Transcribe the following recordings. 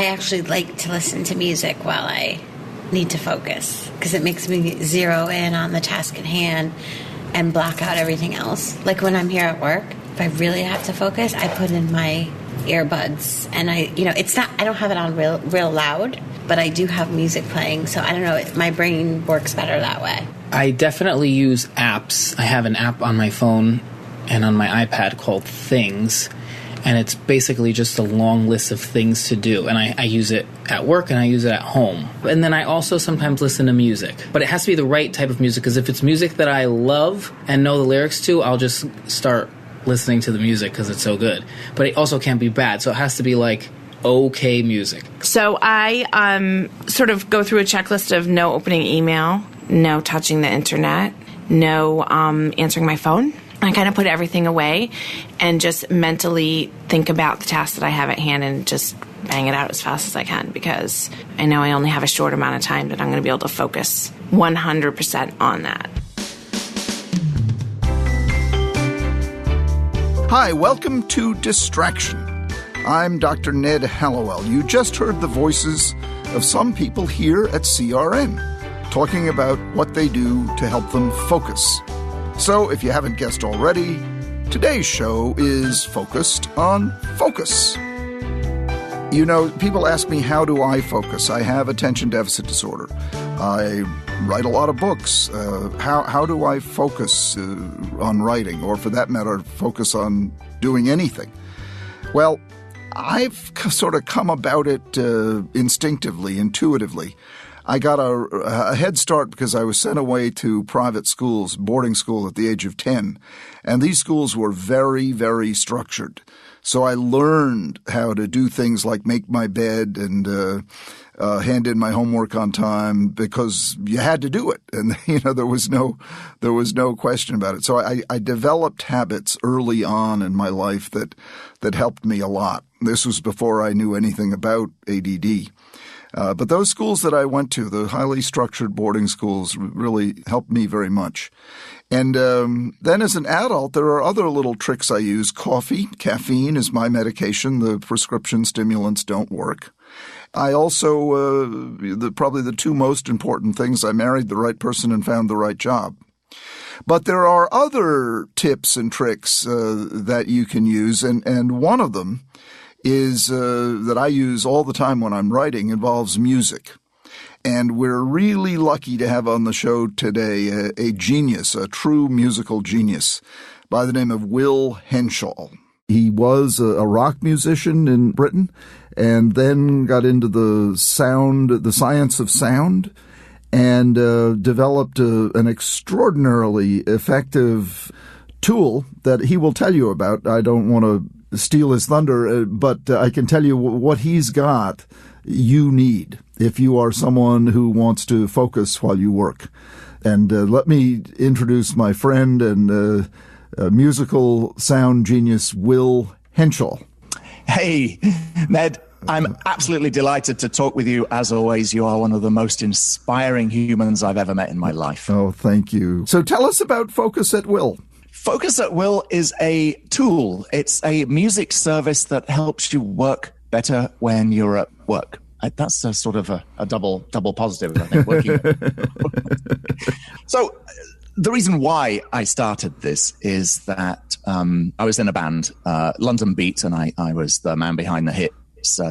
I actually like to listen to music while I need to focus because it makes me zero in on the task at hand and block out everything else. Like when I'm here at work, if I really have to focus, I put in my earbuds and I don't have it on real loud, but I do have music playing. So I don't know, my brain works better that way. I definitely use apps. I have an app on my phone and on my iPad called Things, and it's basically just a long list of things to do. And I use it at work and I use it at home. And then I also sometimes listen to music. But it has to be the right type of music, because if it's music that I love and know the lyrics to, I'll just start listening to the music because it's so good. But it also can't be bad, so it has to be like okay music. So I sort of go through a checklist of no opening email, no touching the internet, no answering my phone. I kind of put everything away and just mentally think about the task that I have at hand and just bang it out as fast as I can, because I know I only have a short amount of time that I'm going to be able to focus 100% on that. Hi, welcome to Distraction. I'm Dr. Ned Hallowell. You just heard the voices of some people here at CRN talking about what they do to help them focus. So, if you haven't guessed already, today's show is focused on focus. You know, people ask me, how do I focus? I have attention deficit disorder. I write a lot of books. How do I focus on writing, or for that matter, focus on doing anything? Well, I've sort of come about it instinctively, intuitively. I got a head start because I was sent away to private schools, boarding school at the age of 10. And these schools were very, very structured. So I learned how to do things like make my bed and hand in my homework on time, because you had to do it. And, there was no question about it. So I developed habits early on in my life that helped me a lot. This was before I knew anything about ADD. But those schools that I went to, the highly structured boarding schools, really helped me very much. And then as an adult, there are other little tricks I use. Caffeine is my medication. The prescription stimulants don't work. I also, probably the two most important things, I married the right person and found the right job. But there are other tips and tricks that you can use, and one of them is that I use all the time when I'm writing involves music. And we're really lucky to have on the show today a genius, a true musical genius, by the name of Will Henshall. He was a rock musician in Britain and then got into the science of sound, and developed an extraordinarily effective tool that he will tell you about. I don't want to steal his thunder, but I can tell you what he's got you need if you are someone who wants to focus while you work. And let me introduce my friend and musical sound genius, Will Henshall. Hey, Ned, I'm absolutely delighted to talk with you. As always, you are one of the most inspiring humans I've ever met in my life. Oh, thank you. So tell us about Focus at Will. Focus at Will is a tool. It's a music service that helps you work better when you're at work. That's a sort of a double positive, I think, working. So the reason why I started this is that I was in a band, London Beat, and I was the man behind the hits,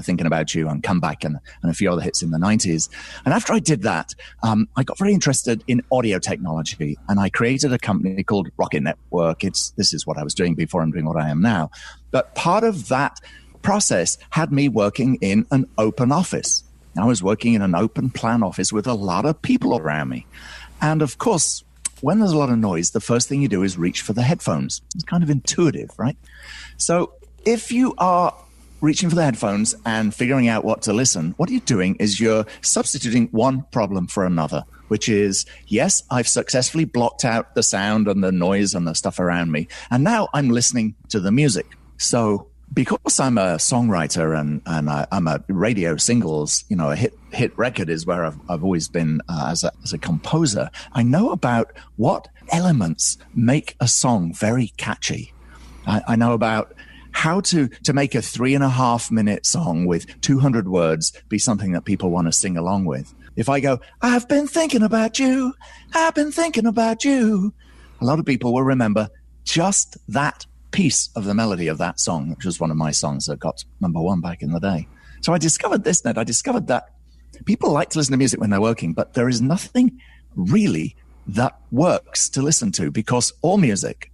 Thinking About You and Come Back and a few other hits in the 90s. And after I did that, I got very interested in audio technology, and I created a company called Rocket Network. This is what I was doing before I'm doing what I am now. But part of that process had me working in an open office. I was working in an open plan office with a lot of people around me. And of course, when there's a lot of noise, the first thing you do is reach for the headphones. It's kind of intuitive, right? So if you are reaching for the headphones and figuring out what to listen, what you're doing is you're substituting one problem for another, which is, yes, I've successfully blocked out the sound and the noise and the stuff around me, and now I'm listening to the music. So because I'm a songwriter and I'm a radio singles, a hit record is where I've always been as a composer, I know about what elements make a song very catchy. I know about how to make a 3.5-minute song with 200 words be something that people want to sing along with. If I go, I've been thinking about you, I've been thinking about you, a lot of people will remember just that piece of the melody of that song, which was one of my songs that got #1 back in the day. So I discovered this, Ned. I discovered that people like to listen to music when they're working, but there is nothing really that works to listen to, because all music,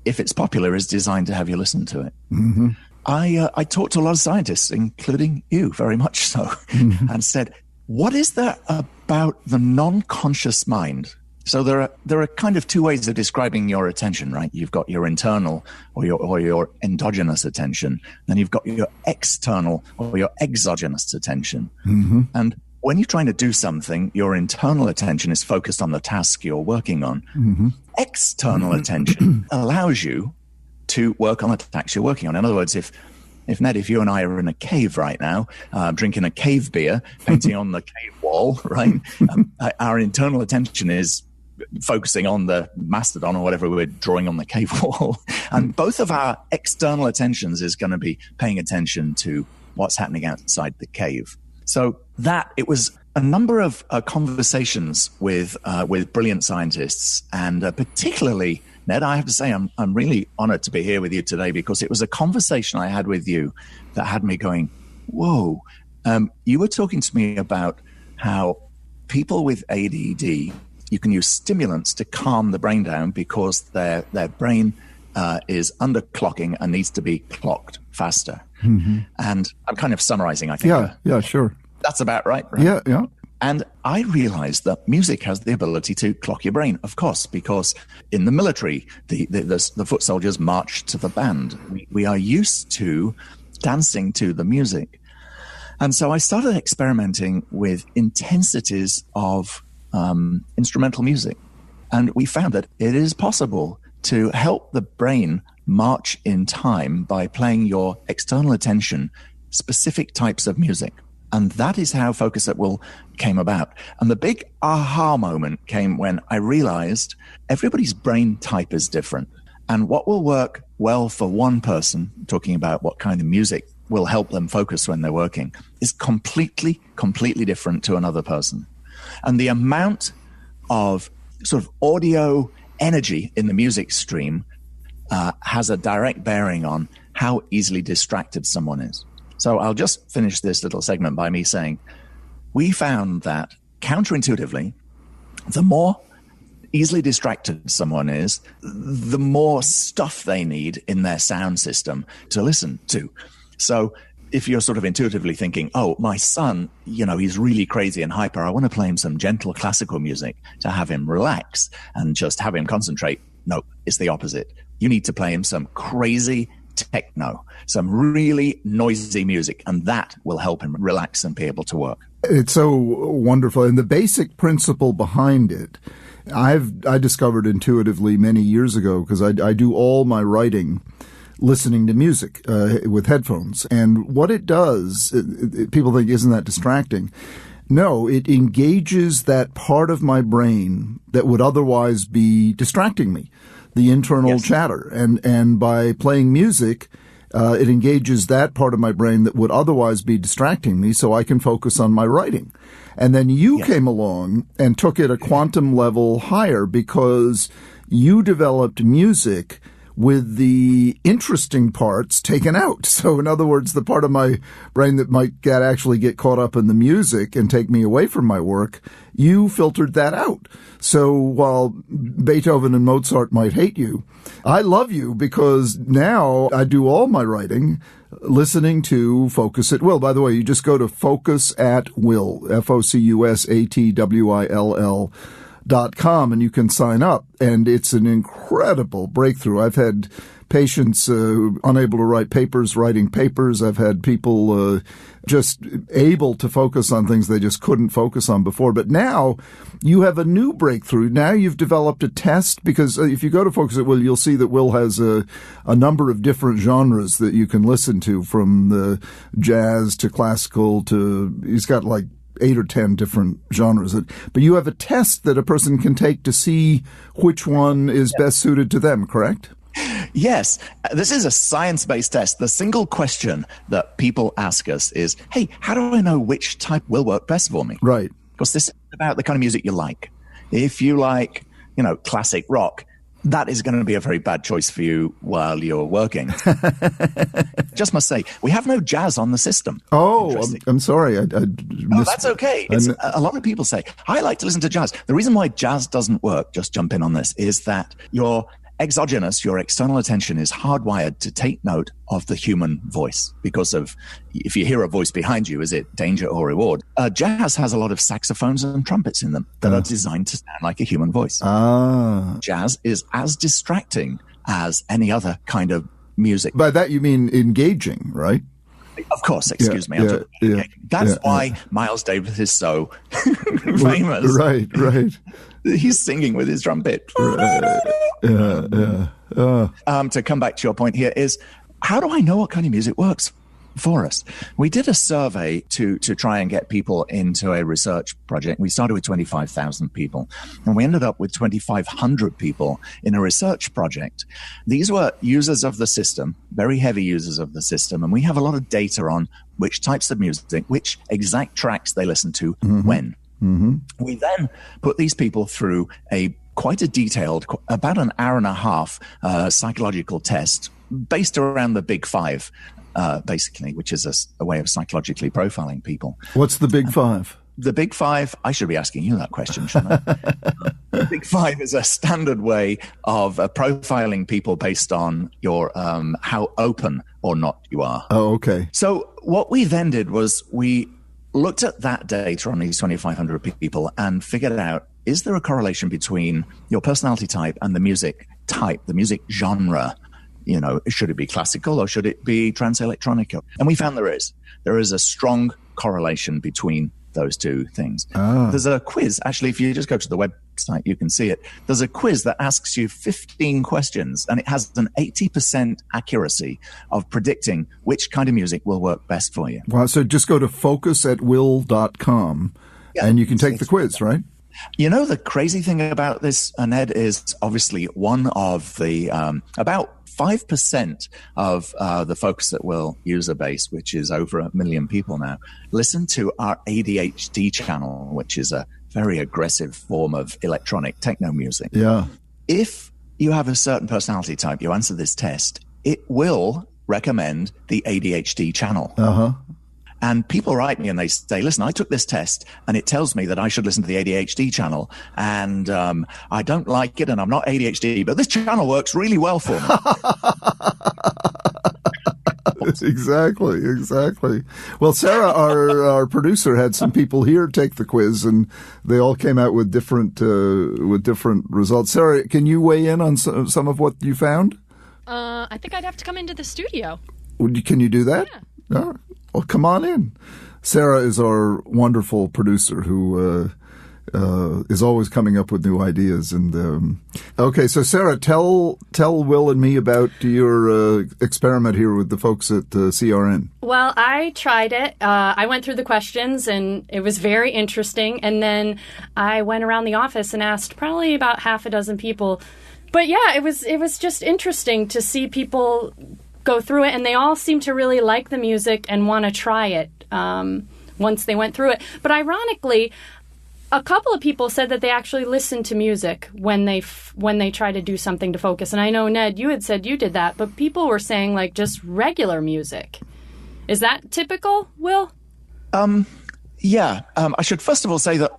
if it's popular, is designed to have you listen to it. Mm-hmm. I talked to a lot of scientists, including you, very much so, and said, what is there about the non-conscious mind? So there are kind of two ways of describing your attention, right? You've got your internal or your endogenous attention, then you've got your external or your exogenous attention. Mm-hmm. And when you're trying to do something, your internal attention is focused on the task you're working on. Mm-hmm. External attention allows you to work on the task you're working on. In other words, if Ned, if you and I are in a cave right now, drinking a cave beer, painting on the cave wall, right? Our internal attention is focusing on the mastodon or whatever we're drawing on the cave wall. And both of our external attentions is going to be paying attention to what's happening outside the cave. So it was a number of conversations with brilliant scientists, and particularly, Ned, I have to say I'm really honored to be here with you today, because it was a conversation I had with you that had me going, whoa. You were talking to me about how people with ADD, you can use stimulants to calm the brain down because their brain is underclocking and needs to be clocked faster. Mm-hmm. And I'm kind of summarizing, I think. Yeah, sure. That's about right? Yeah. And I realized that music has the ability to clock your brain, of course, because in the military, the foot soldiers march to the band. We are used to dancing to the music. And so I started experimenting with intensities of instrumental music. And we found that it is possible to help the brain march in time by playing your external attention specific types of music. And that is how Focus at Will came about. And the big aha moment came when I realized everybody's brain type is different. And what will work well for one person, talking about what kind of music will help them focus when they're working, is completely different to another person. And the amount of sort of audio energy in the music stream has a direct bearing on how easily distracted someone is. So I'll just finish this little segment by me saying, we found that counterintuitively, the more easily distracted someone is, the more stuff they need in their sound system to listen to. So if you're sort of intuitively thinking, oh, my son, he's really crazy and hyper, I want to play him some gentle classical music to have him relax and just have him concentrate. No, it's the opposite. You need to play him some crazy techno, some really noisy music, and that will help him relax and be able to work. It's so wonderful. And the basic principle behind it, I discovered intuitively many years ago, because I do all my writing listening to music with headphones. And what it does, people think, isn't that distracting? No, it engages that part of my brain that would otherwise be distracting me, the internal chatter. And by playing music, it engages that part of my brain that would otherwise be distracting me, so I can focus on my writing. And then you came along and took it a quantum level higher, because you developed music with the interesting parts taken out. So in other words, the part of my brain that might actually get caught up in the music and take me away from my work, you filtered that out. So while Beethoven and Mozart might hate you, I love you, because now I do all my writing listening to Focus at Will. By the way, you just go to Focus at Will, FOCUSATWILL.com, and you can sign up. And it's an incredible breakthrough. I've had patients unable to write papers, writing papers. I've had people just able to focus on things they just couldn't focus on before. But now you have a new breakthrough. Now you've developed a test, because if you go to Focus at Will, you'll see that Will has a number of different genres that you can listen to, from the jazz to classical to, he's got like 8 or 10 different genres. But you have a test that a person can take to see which one is best suited to them, correct? Yes, this is a science-based test. The single question that people ask us is, hey, how do I know which type will work best for me? Right. Because this is about the kind of music you like. If you like, classic rock, that is going to be a very bad choice for you while you're working. Just must say, we have no jazz on the system. Oh, I'm sorry. Oh, that's okay. A lot of people say, I like to listen to jazz. The reason why jazz doesn't work, just jump in on this, is that your exogenous, your external attention is hardwired to take note of the human voice because of, if you hear a voice behind you, is it danger or reward? Jazz has a lot of saxophones and trumpets in them that are designed to sound like a human voice. Jazz is as distracting as any other kind of music. By that you mean engaging, right? Of course, excuse me. That's why Miles Davis is so famous. Right. He's singing with his trumpet. To come back to your point here is, how do I know what kind of music works for us? We did a survey to try and get people into a research project. We started with 25,000 people, and we ended up with 2,500 people in a research project. These were users of the system, very heavy users of the system, and we have a lot of data on which types of music, which exact tracks they listen to when. We then put these people through quite a detailed, about an hour and a half psychological test based around the Big Five, basically, which is a way of psychologically profiling people. What's the Big Five? The Big Five, I should be asking you that question, shouldn't I? The Big Five is a standard way of profiling people based on your how open or not you are. Oh, okay. So what we then did was we looked at that data on these 2,500 people and figured out, is there a correlation between your personality type and the music type, the music genre? Should it be classical or should it be trance electronica? And we found there is. There is a strong correlation between those two things. There's a quiz. Actually, if you just go to the website, you can see it. There's a quiz that asks you 15 questions, and it has an 80% accuracy of predicting which kind of music will work best for you. Wow. So just go to focus@will.com and you can take the quiz, right? The crazy thing about this, Ned, is obviously one of the about 5% of the Focus at Will user base, which is over 1 million people now, listen to our ADHD channel, which is a very aggressive form of electronic techno music. Yeah. If you have a certain personality type, you answer this test, it will recommend the ADHD channel. And people write me and they say, listen, I took this test and it tells me that I should listen to the ADHD channel. And I don't like it and I'm not ADHD, but this channel works really well for me. Exactly. Well, Sarah, our producer, had some people here take the quiz and they all came out with different results. Sarah, can you weigh in on some of what you found? I think I'd have to come into the studio. Can you do that? Yeah. All right. Well, come on in. Sarah is our wonderful producer who is always coming up with new ideas. And okay, so Sarah, tell Will and me about your experiment here with the folks at CRN. Well, I tried it. I went through the questions, and it was very interesting. And then I went around the office and asked probably about half a dozen people. But yeah, it was just interesting to see people go through it, and they all seem to really like the music and want to try it once they went through it. But ironically, a couple of people said that they actually listen to music when they try to do something to focus. And I know, Ned, you had said you did that, but people were saying like just regular music. Is that typical, Will? Yeah. I should first of all say that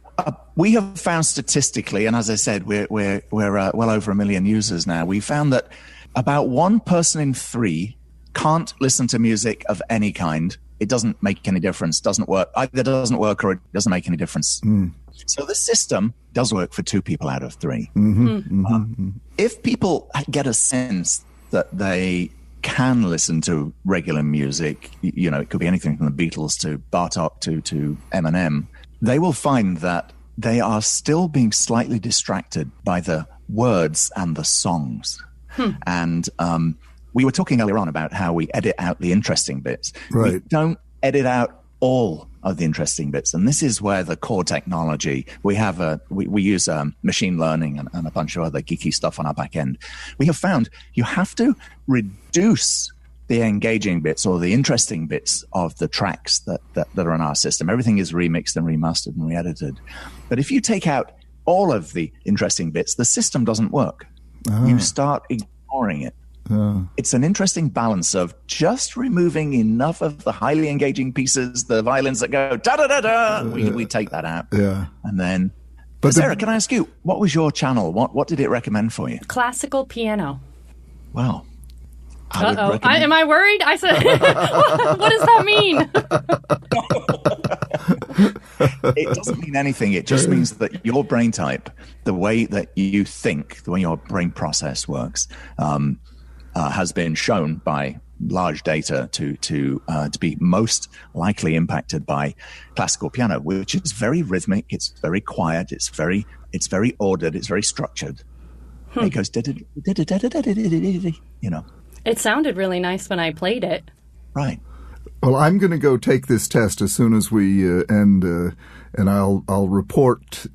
we have found statistically, and as I said, we're well over 1 million users now. We found that about 1 person in 3 can't listen to music of any kind. It doesn't make any difference. Doesn't work. Either doesn't work or it doesn't make any difference. So the system does work for 2 people out of 3. If people get a sense that they can listen to regular music, it could be anything from the Beatles to Bartok to Eminem, they will find that they are still being slightly distracted by the words and the songs. And we were talking earlier on about how we edit out the interesting bits. Right. We don't edit out all of the interesting bits. And this is where the core technology, we use machine learning and a bunch of other geeky stuff on our back end. We have found you have to reduce the engaging bits or the interesting bits of the tracks that are in our system. Everything is remixed and remastered and re-edited. But if you take out all of the interesting bits, the system doesn't work. You start ignoring it. It's an interesting balance of just removing enough of the highly engaging pieces, the violins that go da-da-da-da. We take that out. Yeah. And then, but Sarah, can I ask you, what was your channel? What did it recommend for you? Classical piano. Wow. Am I worried? I said, what does that mean? It doesn't mean anything. It just means that your brain type, the way that you think, the way your brain process works, has been shown by large data to be most likely impacted by classical piano, which is very rhythmic, it's very quiet, it's very ordered, it's very structured. It goes, you know. It sounded really nice when I played it. Right. Well, I'm going to go take this test as soon as we end, and I'll report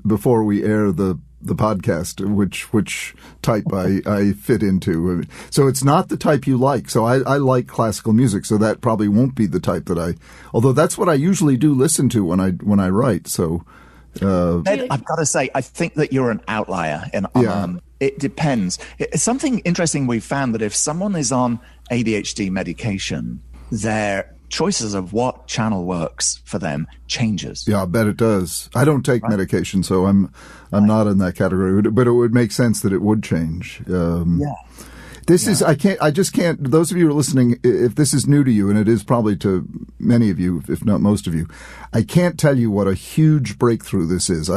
before we air the podcast which type I fit into. So it's not the type you like. So I like classical music, so that probably won't be the type that although that's what I usually do listen to when I write. So Ed, I've got to say, I think that you're an outlier, and it depends. It's something interesting we've found that if someone is on ADHD medication, their choices of what channel works for them changes. Yeah, I bet it does. I don't take medication, so I'm not in that category. But it would make sense that it would change. This is, I just can't, those of you who are listening, if this is new to you, and it is probably to many of you, if not most of you, I can't tell you what a huge breakthrough this is.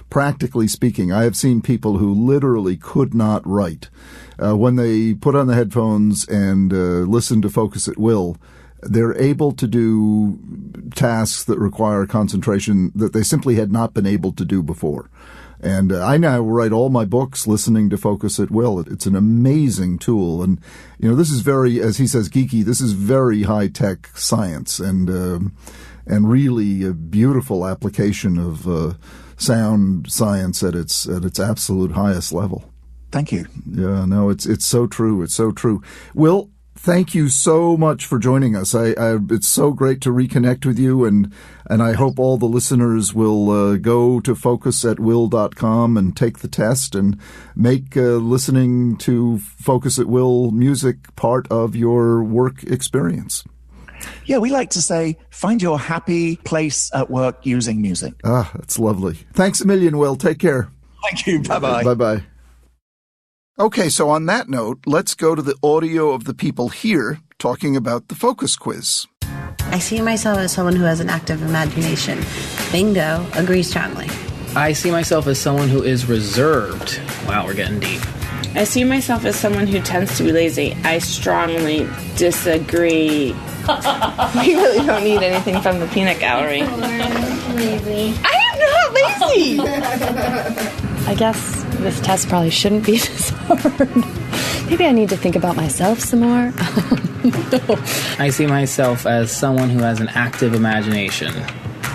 Practically speaking, I have seen people who literally could not write. When they put on the headphones and listen to Focus at Will, they're able to do tasks that require concentration that they simply had not been able to do before. And I now write all my books listening to Focus at Will. It's an amazing tool. And, this is very, as he says, geeky. This is very high-tech science and really a beautiful application of sound science at its absolute highest level. Thank you. Yeah, no, it's so true. It's so true. Will, thank you so much for joining us. It's so great to reconnect with you, and I hope all the listeners will go to focusatwill.com and take the test and make listening to Focus at Will music part of your work experience. Yeah, we like to say, find your happy place at work using music. Ah, that's lovely. Thanks a million, Will. Take care. Thank you. Bye-bye. Bye-bye. Okay, so on that note, let's go to the audio of the people here talking about the focus quiz. I see myself as someone who has an active imagination. Bingo, agree strongly. I see myself as someone who is reserved. Wow, we're getting deep. I see myself as someone who tends to be lazy. I strongly disagree. We really don't need anything from the peanut gallery. Lazy. I am not lazy! I guess this test probably shouldn't be this hard. Maybe I need to think about myself some more. No. I see myself as someone who has an active imagination.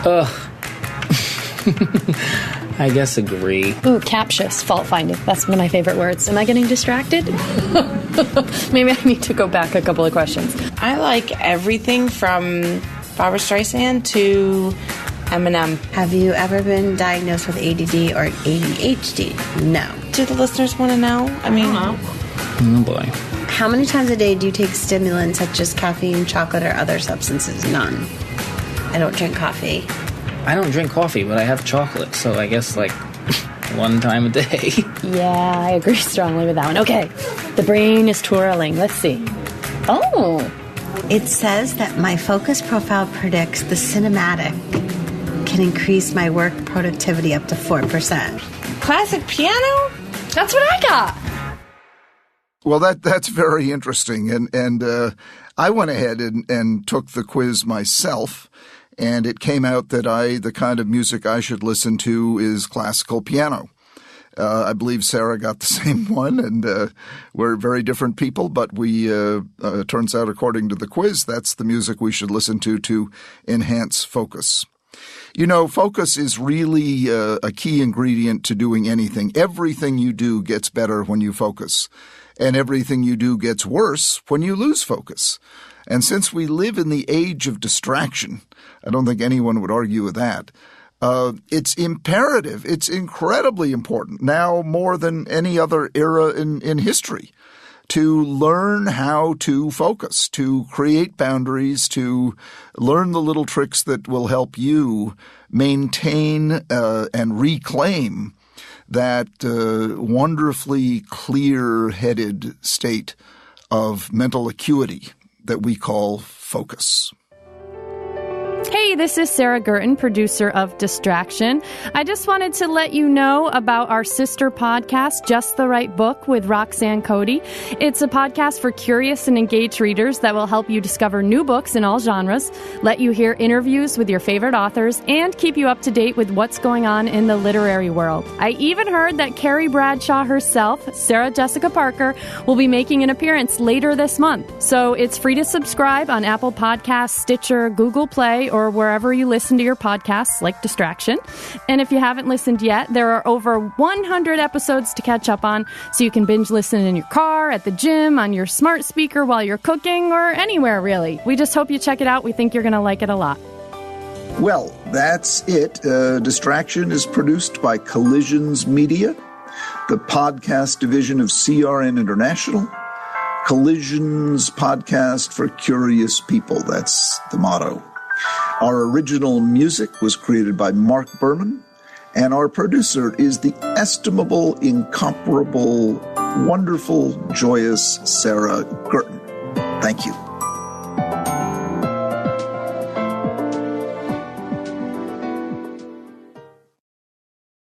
Ugh. I guess agree. Ooh, captious, fault finding. That's one of my favorite words. Am I getting distracted? Maybe I need to go back a couple of questions. I like everything from Barbra Streisand to Eminem. Have you ever been diagnosed with ADD or ADHD? No. Do the listeners want to know? I mean, Oh boy. How many times a day do you take stimulants such as caffeine, chocolate, or other substances? None. I don't drink coffee. I don't drink coffee, but I have chocolate, so I guess like one time a day. Yeah, I agree strongly with that one. Okay, the brain is twirling. Let's see. Oh. It says that my focus profile predicts the cinematic can increase my work productivity up to 4%. classic piano? That's what I got. Well, that's very interesting. And I went ahead and took the quiz myself. And it came out that the kind of music I should listen to is classical piano. I believe Sarah got the same one, and we're very different people, but we turns out, according to the quiz, that's the music we should listen to enhance focus. You know, focus is really a key ingredient to doing anything. Everything you do gets better when you focus, and everything you do gets worse when you lose focus. And since we live in the age of distraction, I don't think anyone would argue with that. It's imperative. It's incredibly important now more than any other era in history to learn how to focus, to create boundaries, to learn the little tricks that will help you maintain and reclaim that wonderfully clear-headed state of mental acuity that we call focus. Hey, this is Sarah Gurton, producer of Distraction. I just wanted to let you know about our sister podcast, Just the Right Book, with Roxanne Cody. It's a podcast for curious and engaged readers that will help you discover new books in all genres, let you hear interviews with your favorite authors, and keep you up to date with what's going on in the literary world. I even heard that Carrie Bradshaw herself, Sarah Jessica Parker, will be making an appearance later this month. So it's free to subscribe on Apple Podcasts, Stitcher, Google Play, or wherever you listen to your podcasts, like Distraction. And if you haven't listened yet, there are over 100 episodes to catch up on, so you can binge listen in your car, at the gym, on your smart speaker while you're cooking, or anywhere, really. We just hope you check it out. We think you're going to like it a lot. Well, that's it. Distraction is produced by Collisions Media, the podcast division of CRN International. Collisions podcast for curious people. That's the motto. Our original music was created by Mark Berman, and our producer is the estimable, incomparable, wonderful, joyous Sarah Gurton. Thank you.